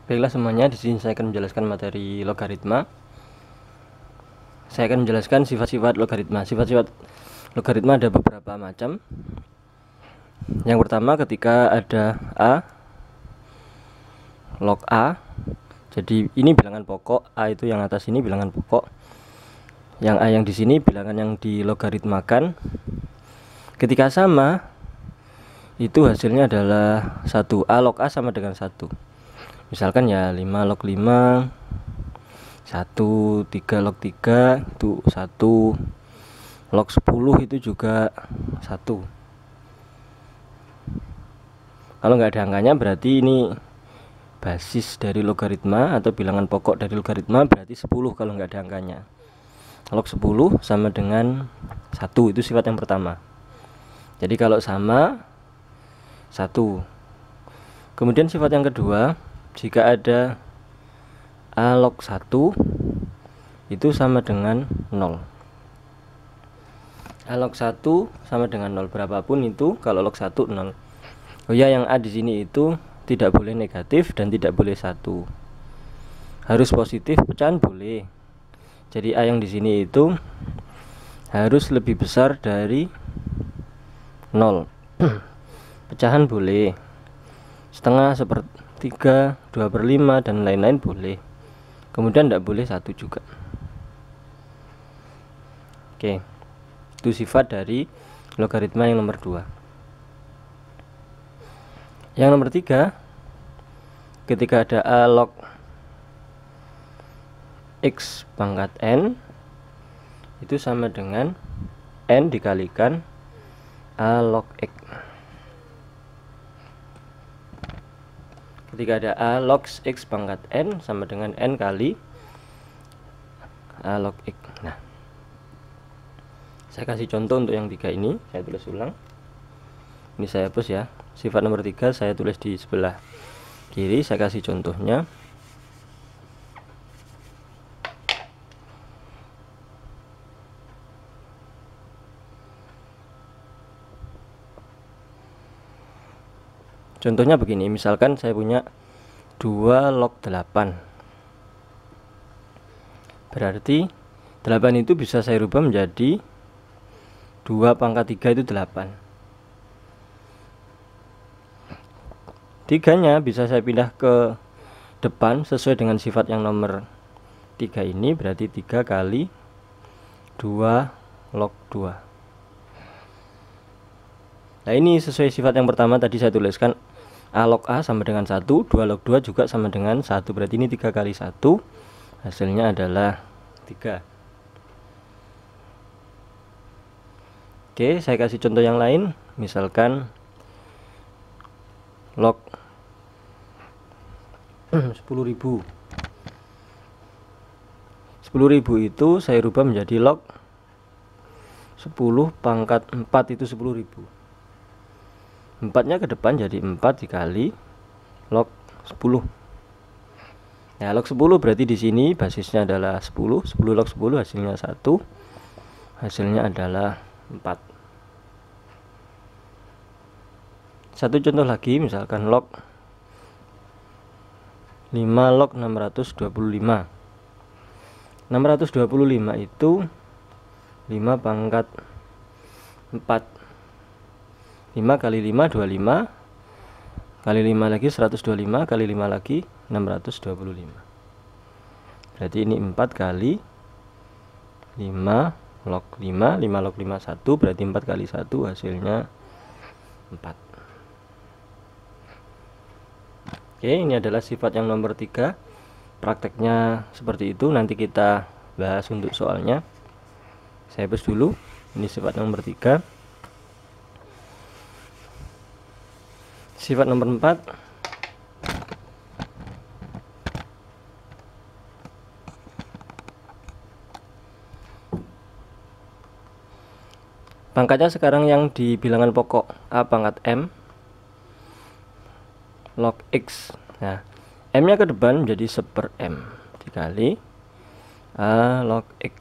Baiklah semuanya, di sini saya akan menjelaskan materi logaritma. Saya akan menjelaskan sifat-sifat logaritma. Sifat-sifat logaritma ada beberapa macam. Yang pertama, ketika ada A, log A. Jadi ini bilangan pokok, A itu yang atas ini bilangan pokok. Yang A yang di sini bilangan yang dilogaritmakan. Ketika sama, itu hasilnya adalah 1. A log A sama dengan 1. Misalkan ya 5 log 5, 1, 3 log 3 itu 1, log 10 itu juga 1. Kalau nggak ada angkanya berarti ini basis dari logaritma atau bilangan pokok dari logaritma, berarti 10 kalau nggak ada angkanya. Log 10 sama dengan 1, itu sifat yang pertama. Jadi kalau sama 1. Kemudian sifat yang kedua, jika ada A log 1 itu sama dengan 0. A log 1 sama dengan 0, berapapun itu. Kalau log 1 0. Oh ya, yang A di sini itu tidak boleh negatif dan tidak boleh 1. Harus positif, pecahan boleh. Jadi A yang di sini itu harus lebih besar dari 0. Pecahan boleh. Setengah, sepertiga, 2/5 dan lain-lain boleh. Kemudian tidak boleh 1 juga. Oke, itu sifat dari logaritma yang nomor 2. Yang nomor 3, ketika ada A log X pangkat N itu sama dengan N dikalikan A log X. Ketika ada A log X pangkat N sama dengan N kali A log X. Nah, saya kasih contoh untuk yang 3 ini, saya tulis ulang. Ini saya hapus ya. Sifat nomor 3 saya tulis di sebelah kiri, saya kasih contohnya. Contohnya begini, misalkan saya punya 2 log 8. Berarti 8 itu bisa saya rubah menjadi 2 pangkat 3 itu 8. 3-nya bisa saya pindah ke depan sesuai dengan sifat yang nomor 3 ini, berarti 3 kali 2 log 2. Nah, ini sesuai sifat yang pertama tadi saya tuliskan, A log A sama dengan 1, 2 log 2 juga sama dengan 1, berarti ini 3 kali 1, hasilnya adalah 3. Oke, saya kasih contoh yang lain, misalkan log 10.000. 10.000 itu saya rubah menjadi log 10 pangkat 4 itu 10.000. 4-nya ke depan jadi 4 dikali log 10. Nah, log 10 berarti di sini basisnya adalah 10. 10 log 10 hasilnya 1. Hasilnya adalah 4. Satu contoh lagi, misalkan log 5 log 625. 625 itu 5 pangkat 4. 5 kali 5 25, kali 5 lagi 125, kali 5 lagi 625. Berarti ini 4 kali 5 log 5, 5 log 5 1, berarti 4 kali 1 hasilnya 4. Oke, ini adalah sifat yang nomor 3. Prakteknya seperti itu, nanti kita bahas untuk soalnya. Saya hapus dulu. Ini sifat nomor 3. Sifat nomor 4, pangkatnya sekarang yang di bilangan pokok A pangkat M log X. Nah, M nya ke depan menjadi 1/M dikali A log X.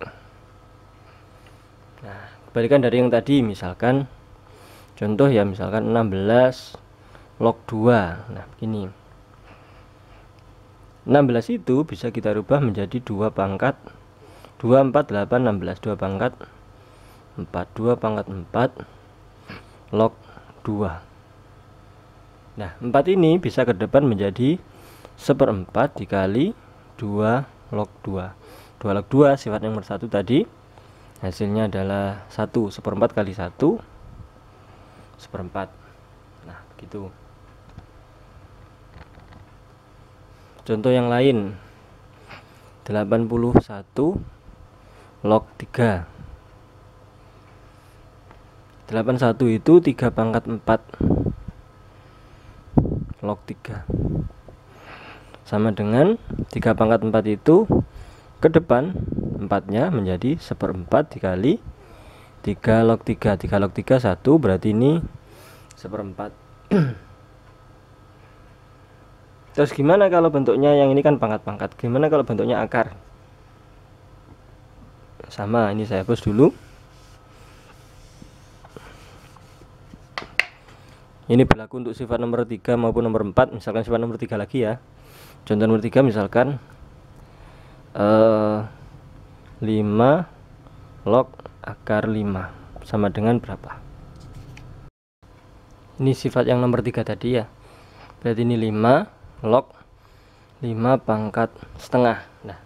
Nah, kebalikan dari yang tadi, misalkan contoh ya, misalkan 16 log 2. Nah, begini. 16 itu bisa kita rubah menjadi 2 pangkat 2, 4, 8, 16. 2 pangkat 4, 2 pangkat 4 log 2. Nah, 4 ini bisa ke depan menjadi 1/4 dikali 2 log 2. 2 log 2 sifat yang nomor 1 tadi. Hasilnya adalah 1, 1/4 kali 1, 1/4. Nah, begitu. Contoh yang lain, 81 log 3. 81 itu 3 pangkat 4 log 3. Sama dengan 3 pangkat 4 itu ke depan 4-nya menjadi 1/4 dikali 3 log 3. 3 log 3 1, berarti ini 1/4. Terus gimana kalau bentuknya yang ini kan pangkat-pangkat? Gimana kalau bentuknya akar? Sama, ini saya hapus dulu. Ini berlaku untuk sifat nomor 3 maupun nomor 4. Misalkan sifat nomor 3 lagi ya. Contoh nomor 3 misalkan 5 log akar 5 sama dengan berapa? Ini sifat yang nomor 3 tadi ya. Berarti ini 5 log 5 pangkat setengah. Nah,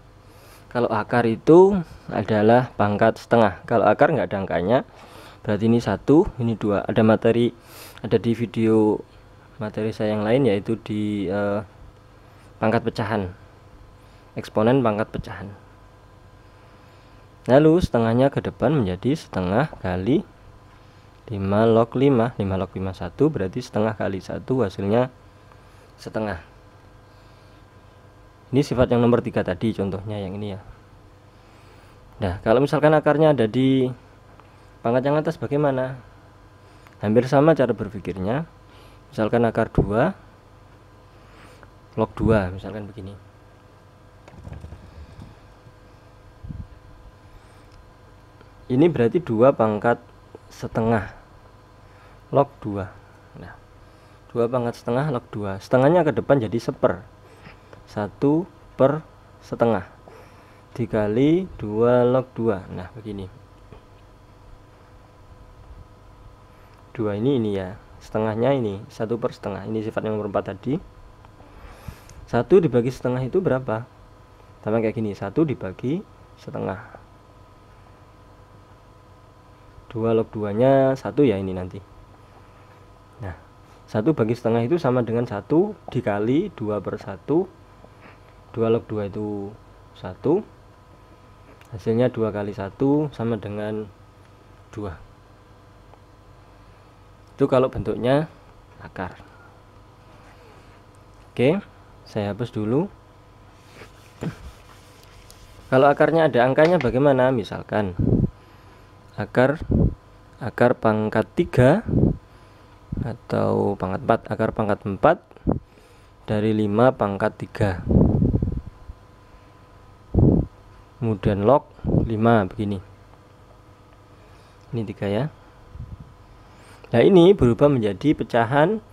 kalau akar itu adalah pangkat setengah. Kalau akar nggak ada angkanya, berarti ini 1, ini 2. Ada di video materi saya yang lain, yaitu di pangkat pecahan, eksponen pangkat pecahan. Lalu setengahnya ke depan menjadi setengah kali 5 log 5. 5 log 5 1, berarti setengah kali 1 hasilnya setengah. Ini sifat yang nomor 3 tadi, contohnya yang ini ya. Nah, kalau misalkan akarnya ada di pangkat yang atas bagaimana? Hampir sama cara berpikirnya. Misalkan akar 2 log 2, misalkan begini. Ini berarti 2 pangkat setengah log 2. Nah, 2 pangkat setengah log 2. Setengahnya ke depan jadi 1/4 dikali 2 log 2. Nah, begini. 2 ini ya. Setengahnya ini 1/2. Ini sifat yang nomor 4 tadi. 1 dibagi setengah itu berapa? Sama kayak gini, 1 dibagi setengah. 2 log 2 nya 1 ya ini nanti. Nah, 1 bagi setengah itu sama dengan 1 dikali 2/1. 2 log 2 itu 1. Hasilnya 2 kali 1 sama dengan 2. Itu kalau bentuknya akar. Oke, saya hapus dulu. Kalau akarnya ada angkanya bagaimana? Misalkan akar pangkat 3 atau pangkat 4, akar pangkat 4 dari 5 pangkat 3. Kemudian log 5 begini. Ini 3 ya. Nah, ini berubah menjadi pecahan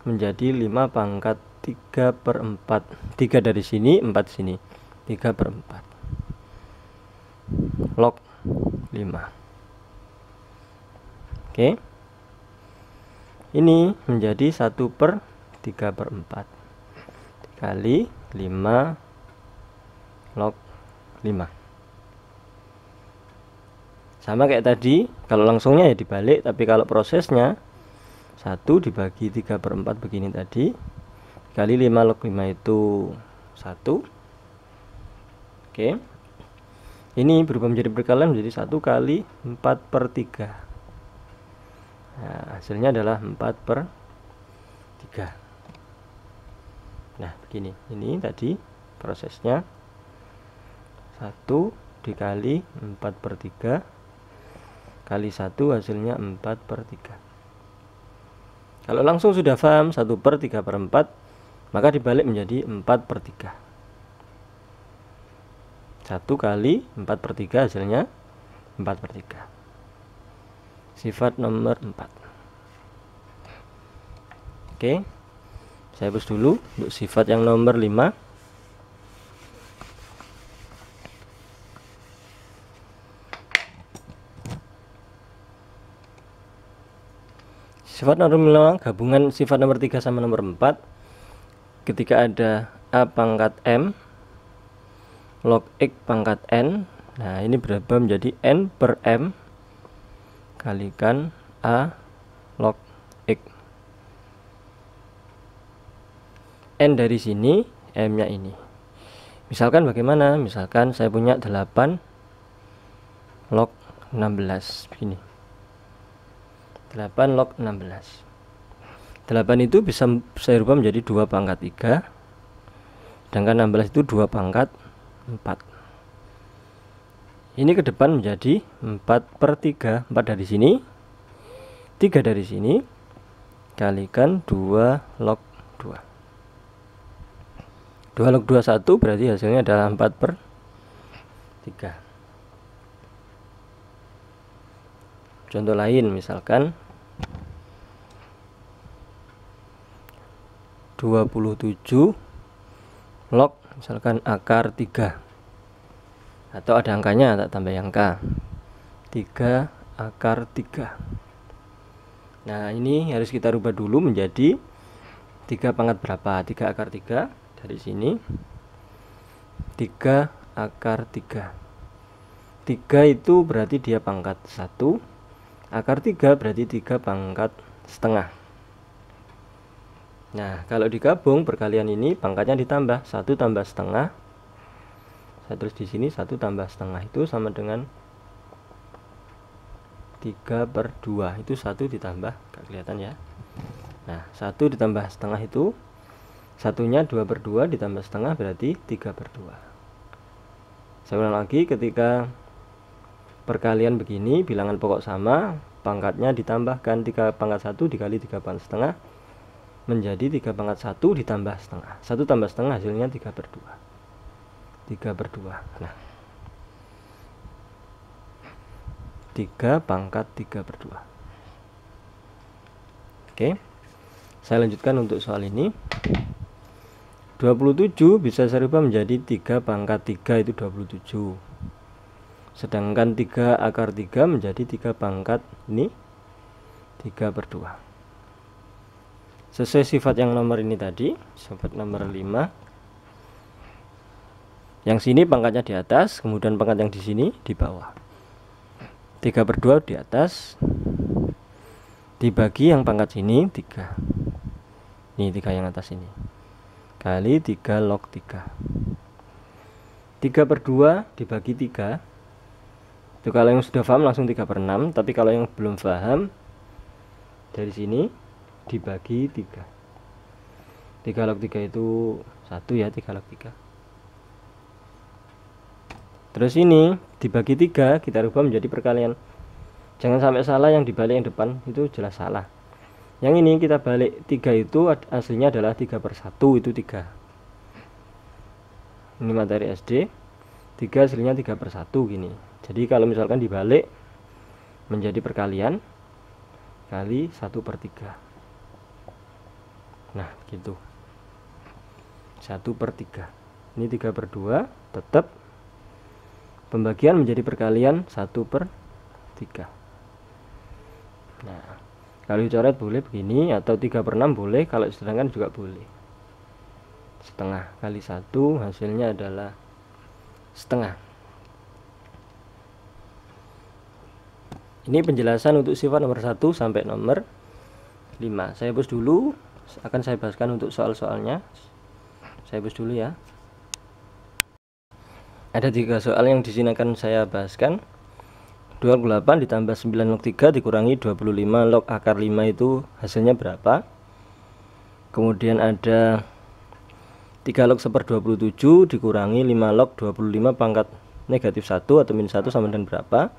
menjadi 5 pangkat 3/4. 3 dari sini, 4 sini. 3/4. Log 5. Oke. Ini menjadi 1/3/4 dikali 5 log 5. Sama kayak tadi, kalau langsungnya ya dibalik, tapi kalau prosesnya 1 dibagi 3/4 begini tadi, kali 5 log 5 itu 1. Oke. Ini berubah menjadi perkalian menjadi 1 kali 4/3. Nah, hasilnya adalah 4/3. Nah, begini. Ini tadi prosesnya 1 dikali 4/3 kali 1 hasilnya 4/3. Kalau langsung sudah paham 1/3/4, maka dibalik menjadi 4/3. 1 kali 4/3 hasilnya 4/3. Sifat nomor 4. Oke, saya hapus dulu untuk sifat yang nomor 5. Sifat nomor 5, gabungan sifat nomor 3 sama nomor 4. Ketika ada A pangkat M log X pangkat N, nah ini berubah menjadi N per M kalikan A log X. N dari sini, M nya ini. Misalkan bagaimana? Misalkan saya punya 8 log 16 begini. 8 log 16. 8 itu bisa saya rubah menjadi 2 pangkat 3. Sedangkan 16 itu 2 pangkat 4. Ini ke depan menjadi 4 per 3. 4 dari sini, 3 dari sini, kalikan 2 log 2. 2 log 2 1, berarti hasilnya adalah 4 per 3. Contoh lain, misalkan 27 log misalkan akar 3, atau ada angkanya tak tambah angka 3 akar 3. Nah ini harus kita rubah dulu menjadi 3 pangkat berapa? 3 akar 3 dari sini, 3 akar 3. 3 itu berarti dia pangkat 1, akar 3 berarti 3 pangkat setengah. Nah kalau digabung perkalian ini pangkatnya ditambah 1 tambah setengah. Saya tulis di sini 1 tambah setengah itu sama dengan 3 per 2. Itu 1 ditambah, gak kelihatan ya. Nah 1 ditambah setengah itu, satunya 2 per 2 ditambah setengah berarti 3 per 2. Saya ulang lagi, ketika perkalian begini bilangan pokok sama, pangkatnya ditambahkan 3 pangkat 1 dikali 3 pangkat setengah menjadi 3 pangkat 1 ditambah setengah. 1 tambah setengah hasilnya 3 per 2. 3 per 2. Nah 3 pangkat 3 per 2. Oke, saya lanjutkan untuk soal ini. 27 bisa saya rubah menjadi 3 pangkat 3 itu 27. Sedangkan 3 akar 3 menjadi 3 pangkat ini 3 per 2. Sesuai sifat yang nomor ini tadi, sifat nomor 5. Yang sini pangkatnya di atas, kemudian pangkat yang di sini di bawah. 3 per 2 di atas, dibagi yang pangkat sini 3. Ini 3 yang atas ini. Kali 3 log 3. 3 per 2 dibagi 3. Itu kalau yang sudah paham langsung 3 per 6. Tapi kalau yang belum paham, dari sini dibagi 3. 3 log 3 itu 1 ya, 3 log 3. Terus ini dibagi 3, kita rubah menjadi perkalian. Jangan sampai salah, yang dibalik yang depan itu jelas salah. Yang ini kita balik 3 itu aslinya adalah 3 per 1 itu 3. Ini materi SD. 3 aslinya 3 per 1 gini. Jadi kalau misalkan dibalik menjadi perkalian kali 1 per 3. Nah gitu, 1 per 3. Ini 3 per 2. Tetap pembagian menjadi perkalian 1 per 3. Nah kalau dicoret boleh begini, atau 3 per 6 boleh, kalau sedangkan juga boleh. Setengah kali 1 hasilnya adalah setengah. Ini penjelasan untuk sifat nomor 1 sampai nomor 5. Saya hapus dulu, akan saya bahaskan untuk soal-soalnya. Saya hapus dulu ya. Ada 3 soal yang di sini akan saya bahaskan. 28 ditambah 9 log 3 dikurangi 25 log akar 5 itu hasilnya berapa? Kemudian ada 3 log 1/27 dikurangi 5 log 25 pangkat negatif 1 atau min 1 sama dengan berapa?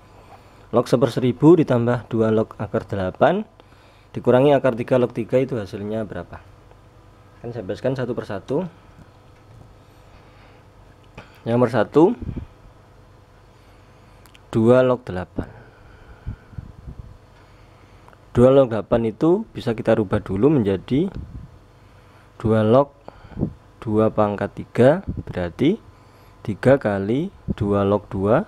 Log 1/1000 ditambah 2 log akar 8 dikurangi akar 3 log 3 itu hasilnya berapa? Kan saya bahaskan satu persatu. Yang nomor 1, 2 log 8. 2 log 8 itu bisa kita rubah dulu menjadi 2 log 2 pangkat 3, berarti 3 kali 2 log 2.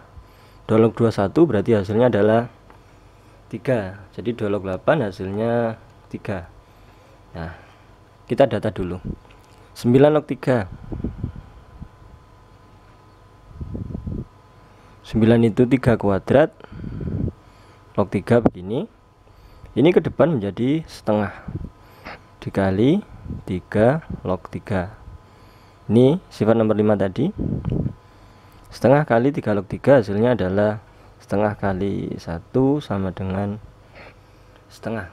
2 log 2 1 berarti hasilnya adalah 3. Jadi 2 log 8 hasilnya 3. Nah, kita data dulu. 9 log 3. 9 itu 3 kuadrat. Log 3 begini. Ini ke depan menjadi setengah dikali 3 log 3. Ini sifat nomor 5 tadi. Setengah kali 3 log 3 hasilnya adalah setengah kali 1 sama dengan setengah.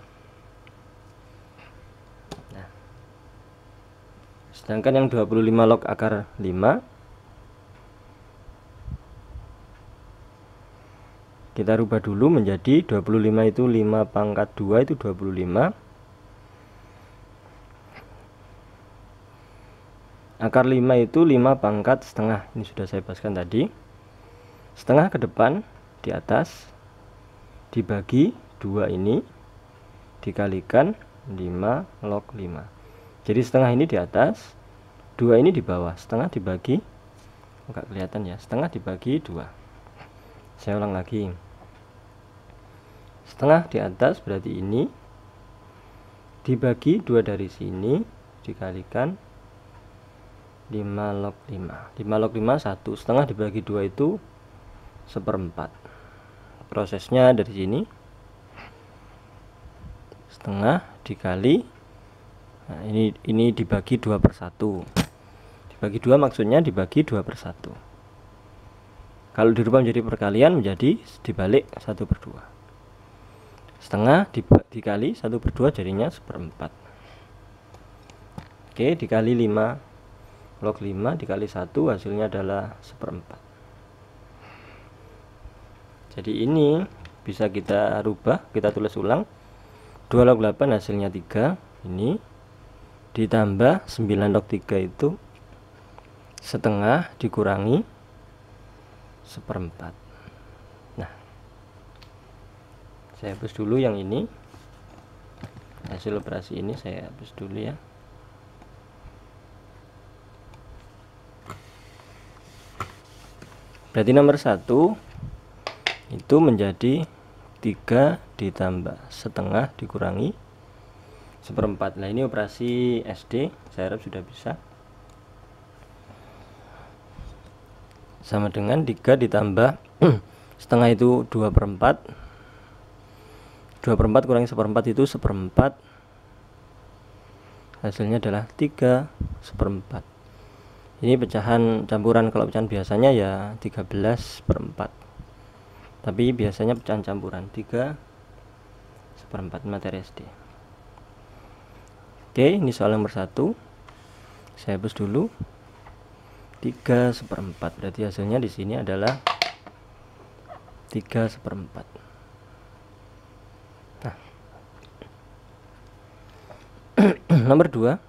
Nah, sedangkan yang 25 log akar 5 kita rubah dulu menjadi 25 itu 5 pangkat 2 itu 25. Akar 5 itu 5 pangkat setengah. Ini sudah saya bebaskan tadi. Setengah ke depan di atas dibagi 2 ini dikalikan 5 log 5. Jadi setengah ini di atas, 2 ini di bawah. Setengah dibagi, enggak kelihatan ya, setengah dibagi 2. Saya ulang lagi. Setengah di atas berarti ini dibagi 2 dari sini dikalikan 5 log 5. 5 log 5 1. Setengah dibagi 2 itu 1/4. Prosesnya dari sini setengah dikali, nah ini dibagi 2/1. Dibagi 2 maksudnya dibagi 2/1. Kalau dirubah menjadi perkalian menjadi dibalik 1/2. Setengah dikali 1/2 jadinya 1/4. Oke, dikali 5 log 5 dikali 1 hasilnya adalah 1/4. Jadi ini bisa kita rubah, kita tulis ulang. 2 log 8 hasilnya 3. Ini ditambah 9 log 3 itu setengah dikurangi 1/4. Nah, saya hapus dulu yang ini. Hasil operasi ini saya hapus dulu ya. Berarti nomor 1 itu menjadi 3 ditambah setengah dikurangi 1/4. Nah, ini operasi SD, saya harap sudah bisa. Sama dengan 3 ditambah setengah itu 2/4. 2/4 kurangi 1/4 itu 1/4. Hasilnya adalah 3/4. Ini pecahan campuran. Kalau pecahan biasanya ya 13/4. Tapi biasanya pecahan campuran 3/4 materi SD. Oke, ini soal nomor 1. Saya hapus dulu. 3/4. Berarti hasilnya di sini adalah 3/4. Nah, nomor 2.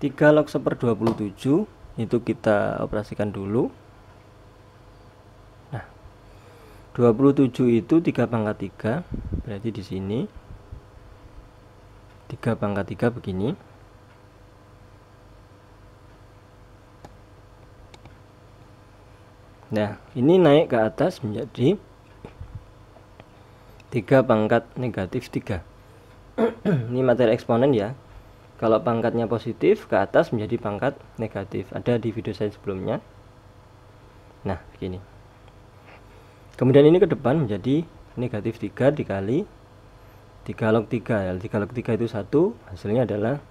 3 log 1/27 itu kita operasikan dulu. Nah, 27 itu 3 pangkat 3, berarti di sini 3 pangkat 3 begini. Nah, ini naik ke atas menjadi 3 pangkat negatif 3. Ini materi eksponen ya. Kalau pangkatnya positif, ke atas menjadi pangkat negatif. Ada di video saya sebelumnya. Nah, begini. Kemudian ini ke depan menjadi negatif 3 dikali 3 log 3. Ya, 3 log 3 itu 1, hasilnya adalah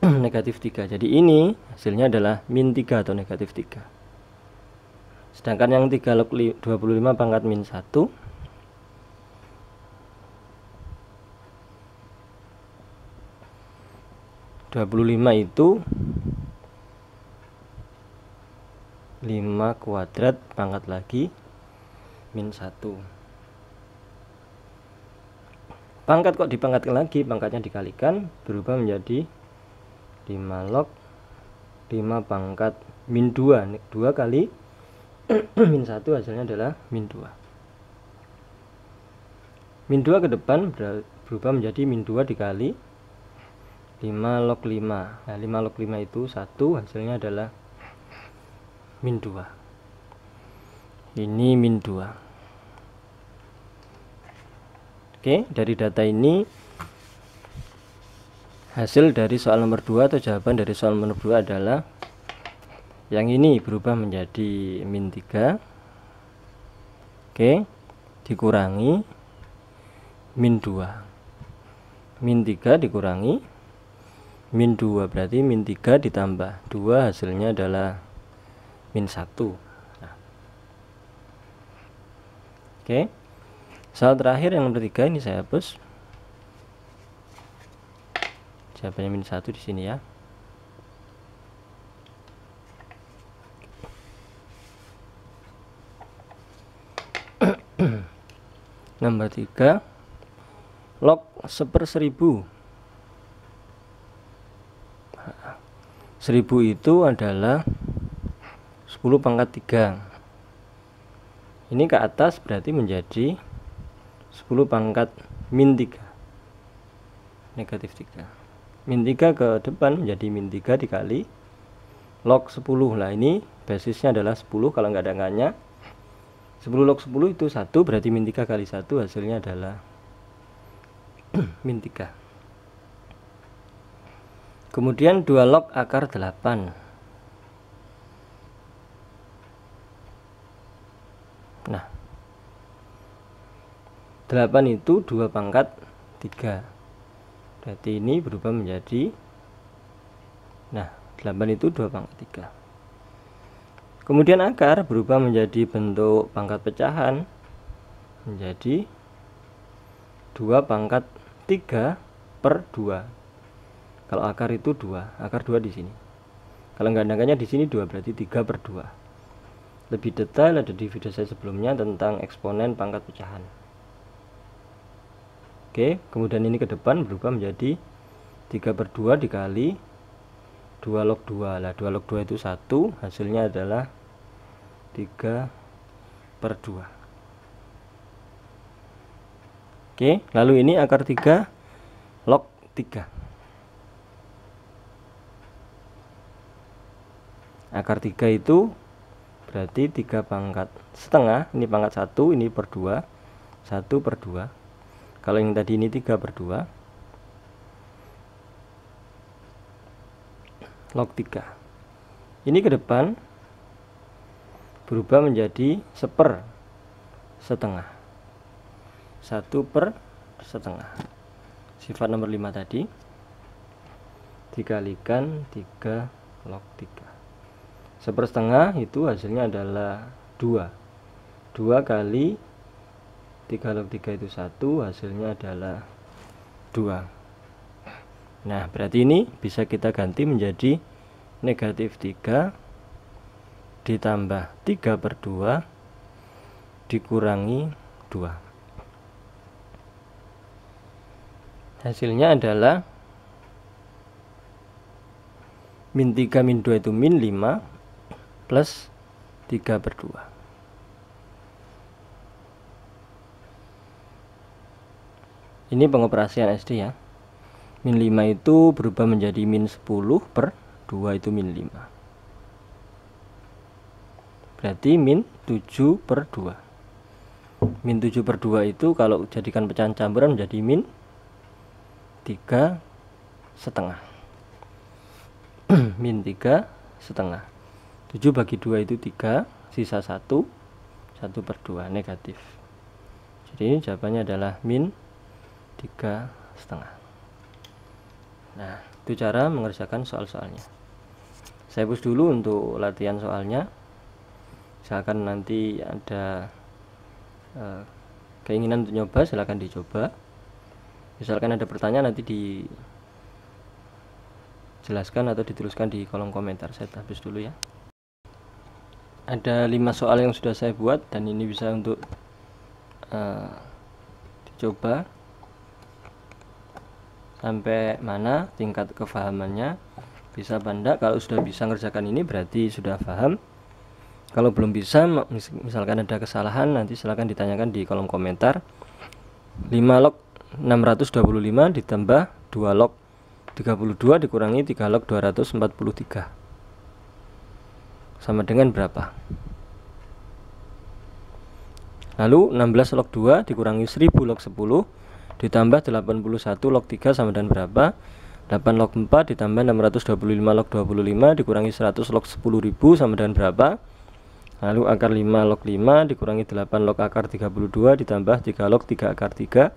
negatif 3. Jadi ini hasilnya adalah min 3 atau negatif 3. Sedangkan yang 3 log 25 pangkat min 1 25 itu 5 kuadrat pangkat lagi min 1. Pangkat kok dipangkatkan lagi, pangkatnya dikalikan berubah menjadi 5 log 5 pangkat min 2. 2 kali min 1 hasilnya adalah min 2. Min 2 ke depan berubah menjadi min 2 dikali 5 log 5. Nah, 5 log 5 itu 1, hasilnya adalah min 2. Ini min 2. Oke, dari data ini hasil dari soal nomor 2 atau jawaban dari soal nomor 2 adalah yang ini berubah menjadi min 3. Oke, dikurangi min 2. Min 3 dikurangi min 2, berarti min 3 ditambah 2 hasilnya adalah min 1. Nah. Oke, soal terakhir yang nomor 3 ini saya hapus. Jawabannya min 1 di sini ya. Nomor 3, log 1/1000. 1000 itu adalah 10 pangkat 3. Ini ke atas berarti menjadi 10 pangkat min 3, negatif 3. Min 3 ke depan menjadi min 3 dikali log 10. Nah ini basisnya adalah 10, kalau nggak ada angkanya 10 log 10 itu 1, berarti min 3 kali 1 hasilnya adalah min 3. Kemudian 2 log akar 8. Nah, 8 itu 2 pangkat 3. Berarti ini berubah menjadi, nah 8 itu 2 pangkat 3. Kemudian akar berubah menjadi bentuk pangkat pecahan, menjadi 2 pangkat 3 per 2. Kalau akar itu 2, akar 2 di sini. Kalau nggak ada angkanya di sini 2, berarti 3 per 2. Lebih detail ada di video saya sebelumnya tentang eksponen pangkat pecahan. Oke, kemudian ini ke depan berubah menjadi 3 per 2 dikali 2 log 2. Lah 2 log 2 itu 1, hasilnya adalah 3 per 2. Oke, lalu ini akar 3 log 3. Akar 3 itu berarti 3 pangkat setengah, ini pangkat 1, ini per 2, 1 per 2. Kalau yang tadi ini 3 per 2, log 3. Ini ke depan berubah menjadi 1/setengah, 1 per setengah. Sifat nomor 5 tadi dikalikan 3 log 3. 1/setengah itu hasilnya adalah 2. 2 kali 3 log 3 itu 1, hasilnya adalah 2. Nah, berarti ini bisa kita ganti menjadi negatif 3 ditambah 3 per 2 dikurangi 2. Hasilnya adalah min 3 min 2 itu min 5 plus 3 per 2. Ini pengoperasian SD ya. Min 5 itu berubah menjadi min 10 per 2 itu min 5. Berarti min 7 per 2. Min 7 per 2 itu kalau jadikan pecahan campuran menjadi min 3 setengah. Min 3 setengah. 7 bagi 2 itu 3, sisa 1, 1 per 2, negatif. Jadi ini jawabannya adalah min 3 setengah. Nah, itu cara mengerjakan soal-soalnya. Saya hapus dulu untuk latihan soalnya. Misalkan nanti ada keinginan untuk nyoba, silahkan dicoba. Misalkan ada pertanyaan nanti dijelaskan atau dituliskan di kolom komentar. Saya hapus dulu ya. Ada 5 soal yang sudah saya buat dan ini bisa untuk dicoba sampai mana tingkat kefahamannya, bisa apa enggak. Kalau sudah bisa ngerjakan ini berarti sudah paham. Kalau belum bisa, misalkan ada kesalahan, nanti silahkan ditanyakan di kolom komentar. 5 log 625 ditambah 2 log 32 dikurangi 3 log 243 sama dengan berapa? Lalu 16 log 2 dikurangi 1000 log 10 ditambah 81 log 3 sama dengan berapa? 8 log 4 ditambah 625 log 25 dikurangi 100 log 10.000 sama dengan berapa? Lalu akar 5 log 5 dikurangi 8 log akar 32 ditambah 3 log 3 akar 3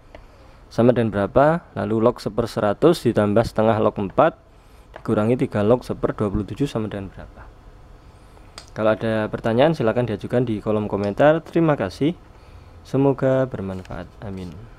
sama dengan berapa? Lalu log 1/100 ditambah setengah log 4 dikurangi 3 log 1/27 sama dengan berapa? Kalau ada pertanyaan silahkan diajukan di kolom komentar. Terima kasih. Semoga bermanfaat. Amin.